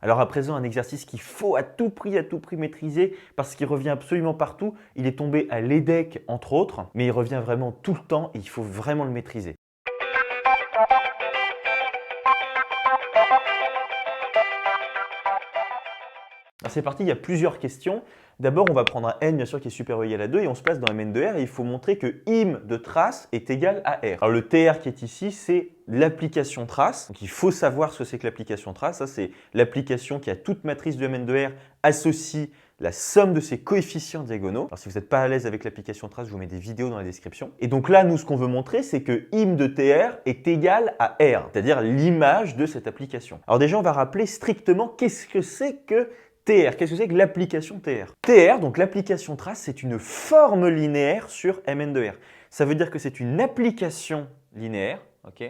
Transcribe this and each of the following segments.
Alors à présent, un exercice qu'il faut à tout prix maîtriser parce qu'il revient absolument partout. Il est tombé à l'EDEC entre autres, mais il revient vraiment tout le temps et il faut vraiment le maîtriser. Alors c'est parti, il y a plusieurs questions. D'abord, on va prendre un n bien sûr qui est supérieur ou égal à 2 et on se place dans mn de r et il faut montrer que im de trace est égal à r. Alors le tr qui est ici, c'est l'application trace. Donc il faut savoir ce que c'est que l'application trace. Ça, c'est l'application qui a toute matrice de mn de r associe la somme de ses coefficients diagonaux. Alors si vous n'êtes pas à l'aise avec l'application trace, je vous mets des vidéos dans la description. Et donc là, nous, ce qu'on veut montrer, c'est que im de tr est égal à r, c'est-à-dire l'image de cette application. Alors déjà, on va rappeler strictement qu'est-ce que c'est que TR, qu'est-ce que c'est que l'application TR? TR, donc l'application trace, c'est une forme linéaire sur Mn de R. Ça veut dire que c'est une application linéaire, ok,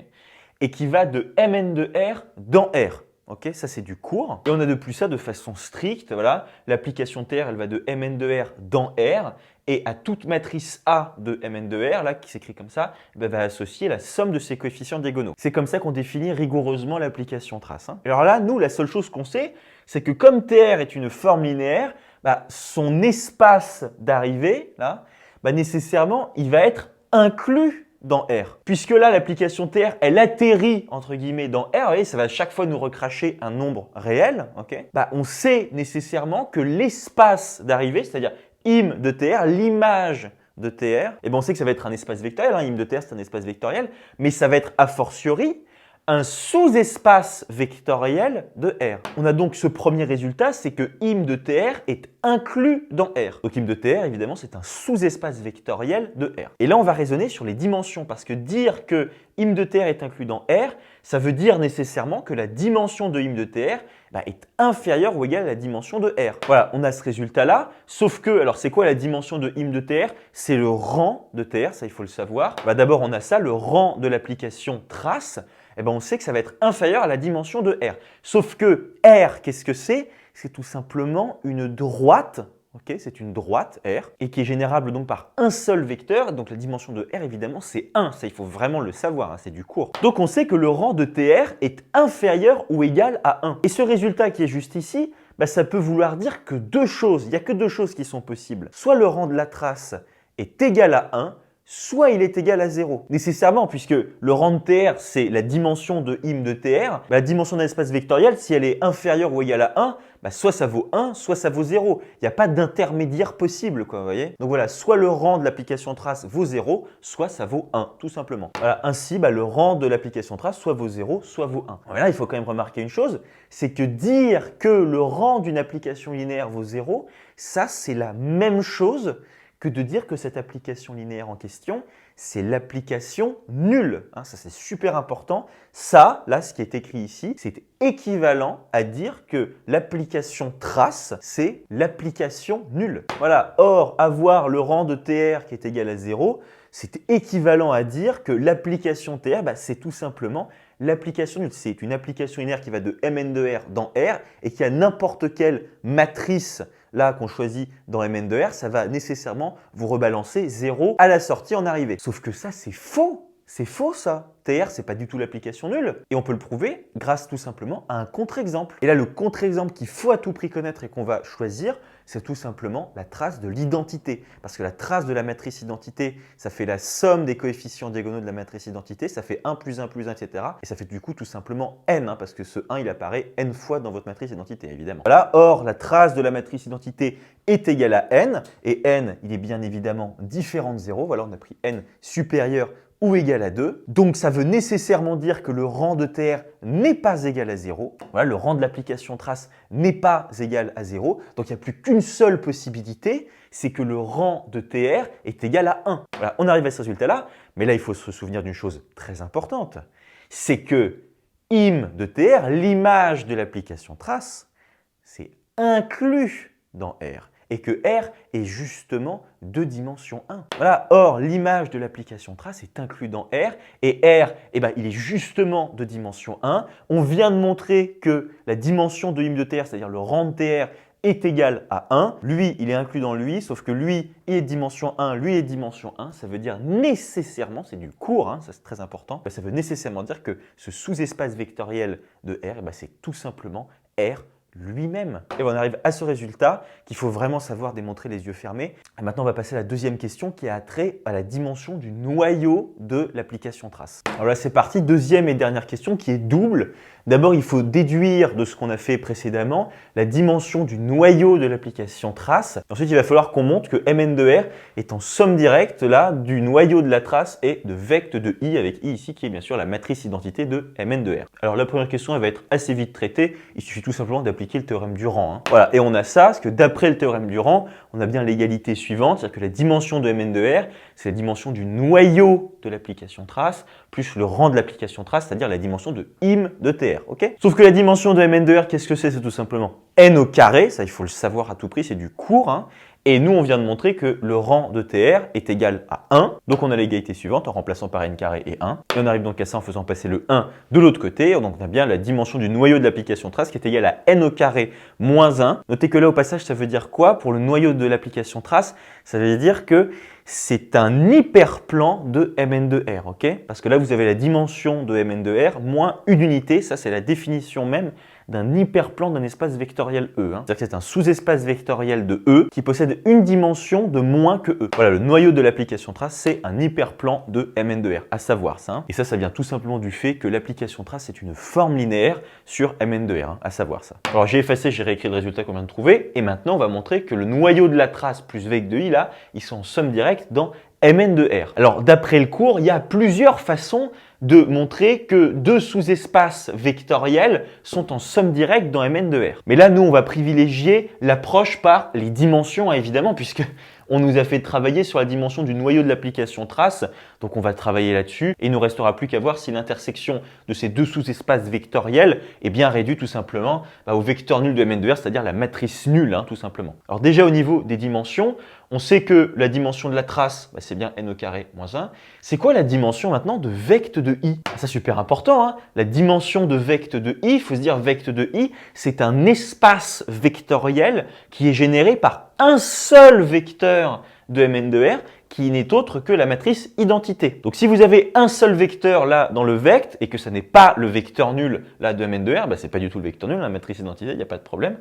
et qui va de Mn de R dans R. Ok, ça c'est du cours. Et on a de plus ça de façon stricte. Voilà, l'application TR, elle va de Mn de R dans R. Et à toute matrice A de Mn de R, là, qui s'écrit comme ça, va associer la somme de ses coefficients diagonaux. C'est comme ça qu'on définit rigoureusement l'application trace. Alors là, nous, la seule chose qu'on sait, c'est que comme TR est une forme linéaire, son espace d'arrivée, là, nécessairement, il va être inclus dans R. Puisque là, l'application TR, elle atterrit entre guillemets dans R, vous voyez, ça va à chaque fois nous recracher un nombre réel, ok, on sait nécessairement que l'espace d'arrivée, c'est-à-dire im de TR, l'image de TR, on sait que ça va être un espace vectoriel, im de TR c'est un espace vectoriel, mais ça va être a fortiori un sous-espace vectoriel de R. On a donc ce premier résultat, c'est que im de TR est inclus dans R. Donc im de TR, évidemment, c'est un sous-espace vectoriel de R. Et là, on va raisonner sur les dimensions, parce que dire que im de TR est inclus dans R, ça veut dire nécessairement que la dimension de im de TR est inférieure ou égale à la dimension de R. Voilà, on a ce résultat-là, sauf que, alors c'est quoi la dimension de im de TR? C'est le rang de TR, ça il faut le savoir. D'abord, on a ça, le rang de l'application trace. On sait que ça va être inférieur à la dimension de R. Sauf que R, qu'est-ce que c'est? C'est tout simplement une droite, okay, c'est une droite R, et qui est générable donc par un seul vecteur. Donc la dimension de R, évidemment, c'est 1. Ça, il faut vraiment le savoir, c'est du cours. Donc on sait que le rang de TR est inférieur ou égal à 1. Et ce résultat qui est juste ici, ça peut vouloir dire que deux choses. Il n'y a que deux choses qui sont possibles. Soit le rang de la trace est égal à 1, soit il est égal à 0. Nécessairement, puisque le rang de TR, c'est la dimension de im de TR. La dimension d'un espace vectoriel, si elle est inférieure ou égale à 1, soit ça vaut 1, soit ça vaut 0. Il n'y a pas d'intermédiaire possible, quoi, vous voyez. Donc voilà, soit le rang de l'application trace vaut 0, soit ça vaut 1, tout simplement. Voilà, ainsi, le rang de l'application trace soit vaut 0, soit vaut 1. Alors là, il faut quand même remarquer une chose, c'est que dire que le rang d'une application linéaire vaut 0, ça, c'est la même chose que de dire que cette application linéaire en question, c'est l'application nulle. Ça, c'est super important. Ça, là, ce qui est écrit ici, c'est équivalent à dire que l'application trace, c'est l'application nulle. Voilà. Or, avoir le rang de TR qui est égal à 0, c'est équivalent à dire que l'application TR, c'est tout simplement l'application nulle. C'est une application linéaire qui va de Mn de R dans R et qui a n'importe quelle matrice là qu'on choisit dans Mn de R, ça va nécessairement vous rebalancer 0 à la sortie en arrivée. Sauf que ça, c'est faux. C'est faux ça. TR, c'est pas du tout l'application nulle. Et on peut le prouver grâce tout simplement à un contre-exemple. Et là, le contre-exemple qu'il faut à tout prix connaître et qu'on va choisir, c'est tout simplement la trace de l'identité. Parce que la trace de la matrice identité, ça fait la somme des coefficients diagonaux de la matrice identité, ça fait 1 plus 1 plus 1, etc. Et ça fait du coup tout simplement n, parce que ce 1, il apparaît n fois dans votre matrice identité, évidemment. Voilà. Or, la trace de la matrice identité est égale à n, et n, il est bien évidemment différent de 0. Voilà, on a pris n supérieur ou égal à 2. Donc, ça veut nécessairement dire que le rang de TR n'est pas égal à 0. Voilà, le rang de l'application trace n'est pas égal à 0. Donc, il n'y a plus qu'une seule possibilité, c'est que le rang de TR est égal à 1. Voilà, on arrive à ce résultat-là, mais là, il faut se souvenir d'une chose très importante, c'est que im de TR, l'image de l'application trace, c'est inclus dans R. Et que R est justement de dimension 1. Voilà. Or, l'image de l'application trace est inclue dans R, et R, il est justement de dimension 1. On vient de montrer que la dimension de im de TR, c'est-à-dire le rang de TR, est égal à 1. Lui, il est inclus dans lui, sauf que lui, il est de dimension 1, lui est de dimension 1. Ça veut dire nécessairement, c'est du cours, ça c'est très important, ça veut nécessairement dire que ce sous-espace vectoriel de R, c'est tout simplement R lui-même. Et on arrive à ce résultat qu'il faut vraiment savoir démontrer les yeux fermés. Et maintenant, on va passer à la deuxième question qui a trait à la dimension du noyau de l'application trace. Alors là, c'est parti. Deuxième et dernière question qui est double. D'abord, il faut déduire de ce qu'on a fait précédemment la dimension du noyau de l'application trace. Ensuite, il va falloir qu'on montre que Mn de R est en somme directe là du noyau de la trace et de vecte de I, avec I ici qui est bien sûr la matrice identité de Mn de R. Alors la première question, elle va être assez vite traitée. Il suffit tout simplement d'appliquer le théorème du rang. Voilà, et on a ça, parce que d'après le théorème du rang, on a bien l'égalité suivante, c'est-à-dire que la dimension de Mn de R, c'est la dimension du noyau de l'application trace, plus le rang de l'application trace, c'est-à-dire la dimension de Im de TR, ok? Sauf que la dimension de Mn de R, qu'est-ce que c'est? C'est tout simplement n au carré, ça il faut le savoir à tout prix, c'est du cours, Et nous, on vient de montrer que le rang de TR est égal à 1. Donc, on a l'égalité suivante en remplaçant par n carré et 1. Et on arrive donc à ça en faisant passer le 1 de l'autre côté. Donc, on a bien la dimension du noyau de l'application trace qui est égale à n au carré moins 1. Notez que là, au passage, ça veut dire quoi? Pour le noyau de l'application trace, ça veut dire que c'est un hyperplan de Mn de R, ok? Parce que là, vous avez la dimension de Mn de R moins une unité. Ça, c'est la définition même d'un hyperplan d'un espace vectoriel E. C'est-à-dire que c'est un sous-espace vectoriel de E qui possède une dimension de moins que E. Voilà, le noyau de l'application trace, c'est un hyperplan de Mn de R, à savoir ça. Et ça vient tout simplement du fait que l'application trace est une forme linéaire sur Mn de R, à savoir ça. Alors j'ai effacé, j'ai réécrit le résultat qu'on vient de trouver, et maintenant on va montrer que le noyau de la trace plus vecte de I, là, ils sont en somme directe dans Mn de R. Alors d'après le cours, il y a plusieurs façons de montrer que deux sous-espaces vectoriels sont en somme directe dans Mn de R. Mais là, nous, on va privilégier l'approche par les dimensions, évidemment, puisque on nous a fait travailler sur la dimension du noyau de l'application trace. Donc, on va travailler là-dessus et il ne nous restera plus qu'à voir si l'intersection de ces deux sous-espaces vectoriels est bien réduite tout simplement au vecteur nul de Mn de R, c'est-à-dire la matrice nulle, tout simplement. Alors déjà, au niveau des dimensions, on sait que la dimension de la trace, c'est bien n au carré moins 1. C'est quoi la dimension maintenant de vecte de I? Ça, super important. La dimension de vecte de I, il faut se dire vecte de I, c'est un espace vectoriel qui est généré par un seul vecteur de Mn de R qui n'est autre que la matrice identité. Donc si vous avez un seul vecteur là dans le vecte et que ça n'est pas le vecteur nul là de Mn de R, c'est pas du tout le vecteur nul, la matrice identité, il n'y a pas de problème.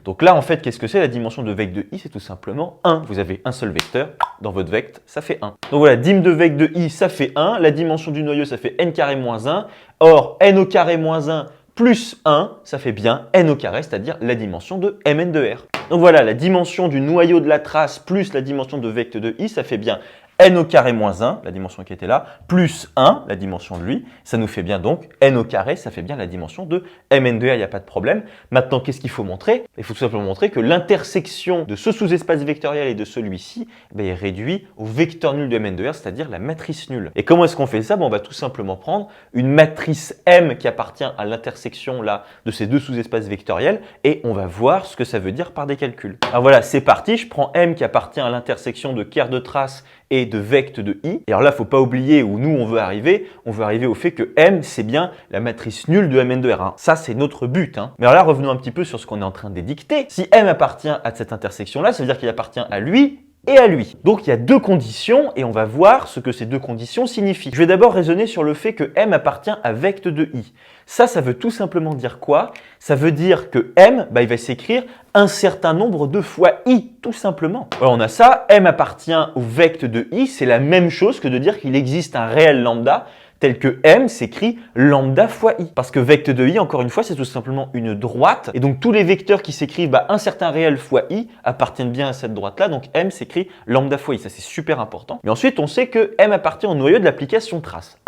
Donc là en fait, qu'est-ce que c'est la dimension de vecte de I? C'est tout simplement 1. Vous avez un seul vecteur dans votre vecte, ça fait 1. Donc voilà, dim de vecte de I, ça fait 1. La dimension du noyau, ça fait n carré moins 1. Or, n au carré moins 1 plus 1, ça fait bien n au carré, c'est-à-dire la dimension de Mn de R. Donc voilà, la dimension du noyau de la trace plus la dimension de vecte de I, ça fait bien n au carré moins 1, la dimension qui était là, plus 1, la dimension de lui. Ça nous fait bien donc n au carré, ça fait bien la dimension de Mn de R, il n'y a pas de problème. Maintenant, qu'est-ce qu'il faut montrer? Il faut tout simplement montrer que l'intersection de ce sous-espace vectoriel et de celui-ci est réduit au vecteur nul de Mn de R, c'est-à-dire la matrice nulle. Et comment est-ce qu'on fait ça? On va tout simplement prendre une matrice M qui appartient à l'intersection là de ces deux sous-espaces vectoriels et on va voir ce que ça veut dire par des calculs. Alors voilà, c'est parti, je prends M qui appartient à l'intersection de ker de trace et de vecte de I. Et alors là, il ne faut pas oublier où nous on veut arriver au fait que M, c'est bien la matrice nulle de Mn de R. Ça, c'est notre but. Mais alors là, revenons un petit peu sur ce qu'on est en train d'édicter. Si M appartient à cette intersection-là, ça veut dire qu'il appartient à lui et à lui. Donc il y a deux conditions et on va voir ce que ces deux conditions signifient. Je vais d'abord raisonner sur le fait que M appartient à vecte de I. Ça veut tout simplement dire quoi? Ça veut dire que M, il va s'écrire un certain nombre de fois I, tout simplement. Alors on a ça, M appartient au vecte de I, c'est la même chose que de dire qu'il existe un réel lambda tel que M s'écrit lambda fois I. Parce que vecte de I, encore une fois, c'est tout simplement une droite. Et donc tous les vecteurs qui s'écrivent un certain réel fois I appartiennent bien à cette droite-là. Donc M s'écrit lambda fois I. Ça, c'est super important. Mais ensuite, on sait que M appartient au noyau de l'application trace.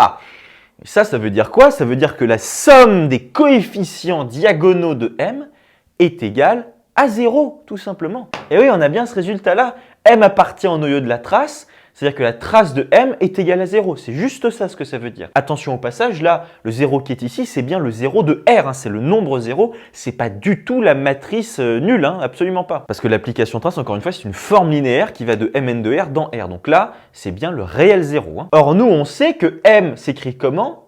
Ça veut dire quoi? Ça veut dire que la somme des coefficients diagonaux de M est égale à 0, tout simplement. Et oui, on a bien ce résultat-là. M appartient au noyau de la trace. C'est-à-dire que la trace de M est égale à 0. C'est juste ça ce que ça veut dire. Attention au passage, là, le 0 qui est ici, c'est bien le 0 de R. C'est le nombre 0. C'est pas du tout la matrice nulle, absolument pas. Parce que l'application trace, encore une fois, c'est une forme linéaire qui va de Mn de R dans R. Donc là, c'est bien le réel 0. Or, nous, on sait que M s'écrit comment?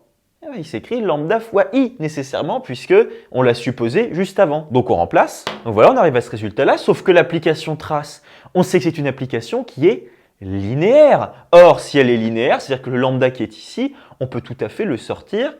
Il s'écrit lambda fois I nécessairement puisque on l'a supposé juste avant. Donc on remplace. Donc voilà, on arrive à ce résultat-là. Sauf que l'application trace, on sait que c'est une application qui est linéaire. Or, si elle est linéaire, c'est-à-dire que le lambda qui est ici, on peut tout à fait le sortir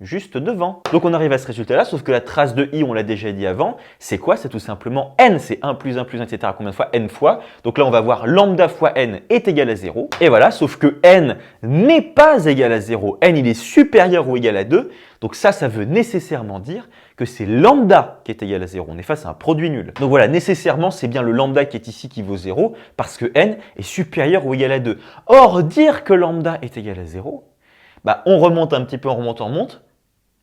juste devant. Donc on arrive à ce résultat-là, sauf que la trace de i, on l'a déjà dit avant, c'est quoi? C'est tout simplement n, c'est 1 plus 1 plus 1, etc. Combien de fois? N fois. Donc là, on va voir lambda fois n est égal à 0. Et voilà, sauf que n n'est pas égal à 0. N, il est supérieur ou égal à 2. Donc ça veut nécessairement dire que c'est lambda qui est égal à 0. On est face à un produit nul. Donc voilà, nécessairement, c'est bien le lambda qui est ici qui vaut 0 parce que n est supérieur ou égal à 2. Or, dire que lambda est égal à 0, bah, on remonte un petit peu, on remonte.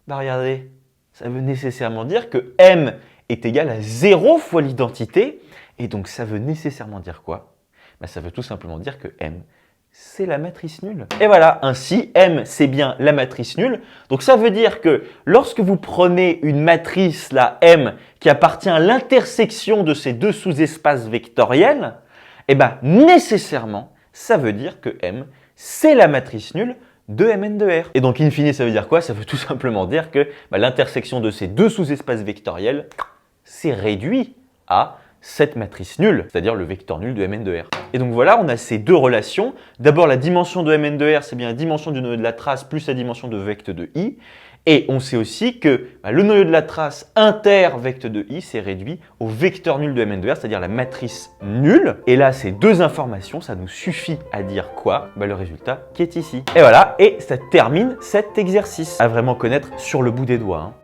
Bah regardez, ça veut nécessairement dire que m est égal à 0 fois l'identité. Et donc ça veut nécessairement dire quoi? Bah, ça veut tout simplement dire que m, c'est la matrice nulle. Et voilà, ainsi, M, c'est bien la matrice nulle. Donc ça veut dire que lorsque vous prenez une matrice, la M, qui appartient à l'intersection de ces deux sous-espaces vectoriels, eh bien nécessairement, ça veut dire que M, c'est la matrice nulle de Mn de R. Et donc in fine, ça veut dire quoi? Ça veut tout simplement dire que l'intersection de ces deux sous-espaces vectoriels, c'est réduit à cette matrice nulle, c'est-à-dire le vecteur nul de Mn de R. Et donc voilà, on a ces deux relations. D'abord, la dimension de Mn de R, c'est bien la dimension du noyau de la trace plus la dimension de vecte de I. Et on sait aussi que le noyau de la trace inter-vecte de I, c'est réduit au vecteur nul de Mn de R, c'est-à-dire la matrice nulle. Et là, ces deux informations, ça nous suffit à dire quoi? Le résultat qui est ici. Et voilà, et ça termine cet exercice à vraiment connaître sur le bout des doigts.